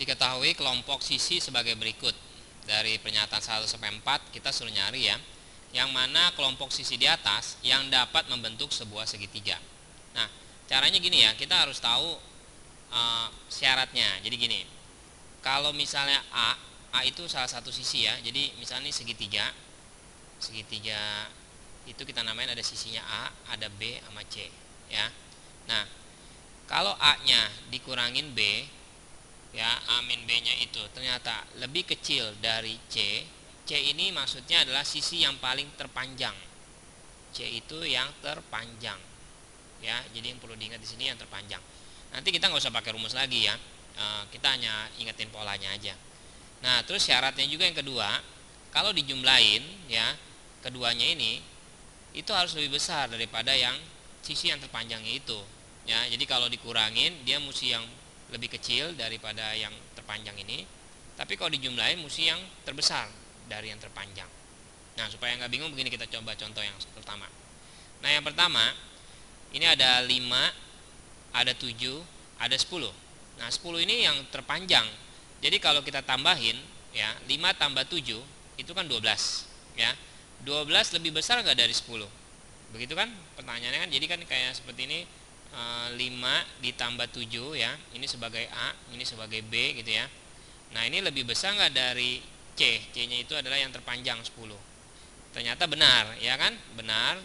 Diketahui kelompok sisi sebagai berikut. Dari pernyataan 1 sampai 4 kita suruh nyari ya, yang mana kelompok sisi di atas yang dapat membentuk sebuah segitiga. Nah, caranya gini ya, kita harus tahu syaratnya. Jadi gini, kalau misalnya A itu salah satu sisi ya. Jadi misalnya ini segitiga itu kita namain ada sisinya A, ada B sama C ya. Nah, kalau A-nya dikurangin B ya, A min B-nya itu ternyata lebih kecil dari C. C ini maksudnya adalah sisi yang paling terpanjang. C itu yang terpanjang ya. Jadi yang perlu diingat di sini yang terpanjang. Nanti kita nggak usah pakai rumus lagi ya. Kita hanya ingetin polanya aja. Nah, terus syaratnya juga yang kedua, kalau dijumlahin ya, keduanya ini itu harus lebih besar daripada yang sisi yang terpanjangnya itu ya. Jadi kalau dikurangin dia mesti yang lebih kecil daripada yang terpanjang ini, tapi kalau dijumlahin mesti yang terbesar dari yang terpanjang. Nah, supaya nggak bingung begini, kita coba contoh yang pertama. Nah, yang pertama ini ada 5, ada 7, ada 10. Nah, 10 ini yang terpanjang. Jadi kalau kita tambahin ya, 5 tambah 7 itu kan 12 ya. 12 lebih besar nggak dari 10? Begitu kan pertanyaannya kan. Jadi kan kayak seperti ini, 5 ditambah 7 ya, ini sebagai A, ini sebagai B gitu ya. Nah, ini lebih besar nggak dari C? C nya itu adalah yang terpanjang 10. Ternyata benar ya kan, benar,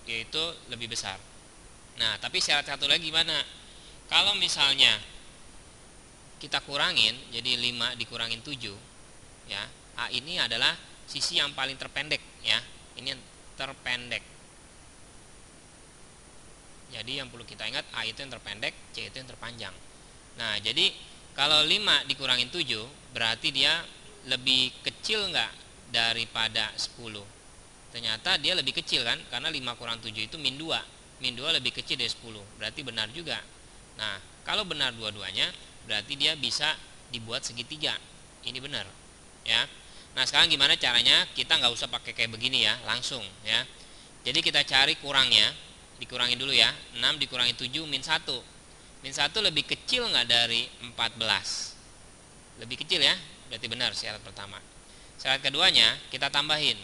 yaitu lebih besar. Nah, tapi syarat satu lagi gimana? Kalau misalnya kita kurangin, jadi 5 dikurangin 7 ya, A ini adalah sisi yang paling terpendek ya. Ini yang terpendek. Jadi yang perlu kita ingat, A itu yang terpendek, C itu yang terpanjang. Nah, jadi kalau 5 dikurangin 7 berarti dia lebih kecil nggak daripada 10? Ternyata dia lebih kecil kan, karena 5 kurang 7 itu min 2. Min 2 lebih kecil dari 10, berarti benar juga. Nah, kalau benar dua-duanya berarti dia bisa dibuat segitiga. Ini benar ya. Nah, sekarang gimana caranya? Kita nggak usah pakai kayak begini ya, langsung ya. Jadi kita cari kurangnya. Dikurangin dulu ya, 6 dikurangi 7 min 1. Min 1 lebih kecil nggak dari 14? Lebih kecil ya, berarti benar syarat pertama. Syarat keduanya kita tambahin,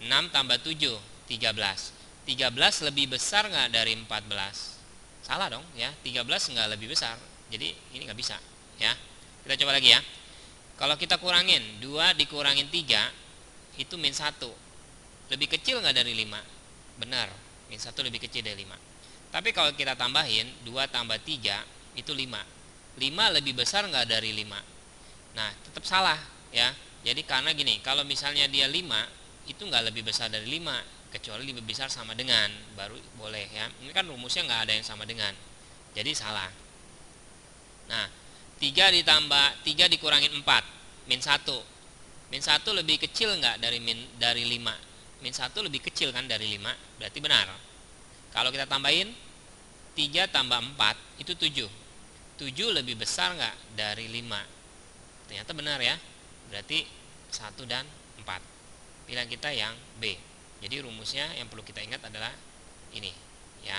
6 tambah 7, 13. 13 lebih besar nggak dari 14? Salah dong ya, 13 nggak lebih besar. Jadi ini nggak bisa ya. Kita coba lagi ya. Kalau kita kurangin, 2 dikurangin 3 itu min 1. Lebih kecil nggak dari 5? Benar, min 1 lebih kecil dari 5. Tapi kalau kita tambahin 2 tambah 3 itu 5. 5 lebih besar nggak dari 5? Nah, tetap salah ya. Jadi karena gini, kalau misalnya dia 5 itu nggak lebih besar dari 5, kecuali lebih besar sama dengan, baru boleh ya. Ini kan rumusnya nggak ada yang sama dengan, jadi salah. Nah, 3 dikurangin 4 min 1. Min 1 lebih kecil nggak dari 5? Min 1 lebih kecil kan dari 5, berarti benar. Kalau kita tambahin 3 tambah 4 itu 7. 7 lebih besar nggak dari 5? Ternyata benar ya. Berarti 1 dan 4. Pilihan kita yang B. Jadi rumusnya yang perlu kita ingat adalah ini ya.